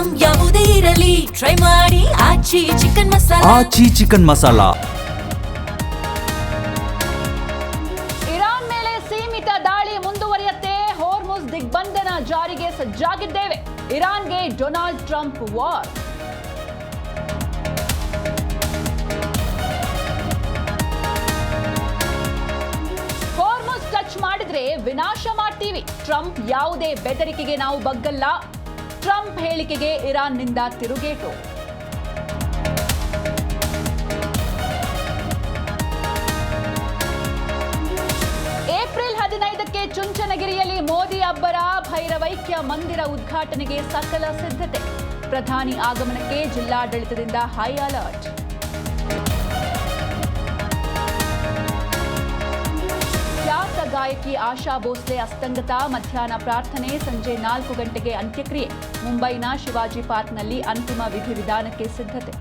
Item ಯಾವುದೇ ಇರಲಿ try ಮಾಡಿ ಆಚಿ ಚಿಕನ್ ಮಸಾಲಾ. ಆಚಿ ಚಿಕನ್ ಮಸಾಲಾ. ಇರಾನ್ ಮೇಲೆ ಸೀಮಿತ ದಾಳಿ ಮುಂದುವರಿಯುತ್ತೆ. ಹೋರ್ಮುಜ್ ದಿಗ್ಬಂಧನ ಜಾರಿಗೆ ಸಜ್ಜಾಗಿದ್ದೇವೆ. ಇರಾನ್ಗೆ Donald Trump war. Hormuz touch ಮಾಡಿದ್ರೆ ವಿನಾಶ ಮಾಡ್ತೀವಿ. ಟ್ರಂಪ್ ಯಾವುದೇ ಬೆದರಿಕೆಗೆ ನಾವು ಬಗ್ಗಲ್ಲ. ಟ್ರಂಪ್ ಹೇಳಿಕೆಗೆ ಇರಾನ್ನಿಂದ ತಿರುಗೇಟು. ಏಪ್ರಿಲ್ 15ಕ್ಕೆ ಚುಂಚನಗಿರಿಯಲ್ಲಿ ಮೋದಿ ಅಬ್ಬರ. ಭೈರವೈಕ್ಯ ಮಂದಿರ ಉದ್ಘಾಟನೆಗೆ ಸಕಲ ಸಿದ್ಧತೆ. ಪ್ರಧಾನಿ ಆಗಮನಕ್ಕೆ ಜಿಲ್ಲಾಡಳಿತದಿಂದ ಹೈ ಅಲರ್ಟ್. ಖ್ಯಾತ ಗಾಯಕಿ ಆಶಾ ಭೋಸ್ಲೆ ಅಸ್ತಂಗತ. ಮಧ್ಯಾಹ್ನ ಪ್ರಾರ್ಥನೆ, ಸಂಜೆ 4 ಗಂಟೆಗೆ ಅಂತ್ಯಕ್ರಿಯೆ. ಮುಂಬೈನ ಶಿವಾಜಿ ಪಾರ್ಕ್ನಲ್ಲಿ ಅಂತಿಮ ವಿಧಿವಿಧಾನಕ್ಕೆ ಸಿದ್ಧತೆ.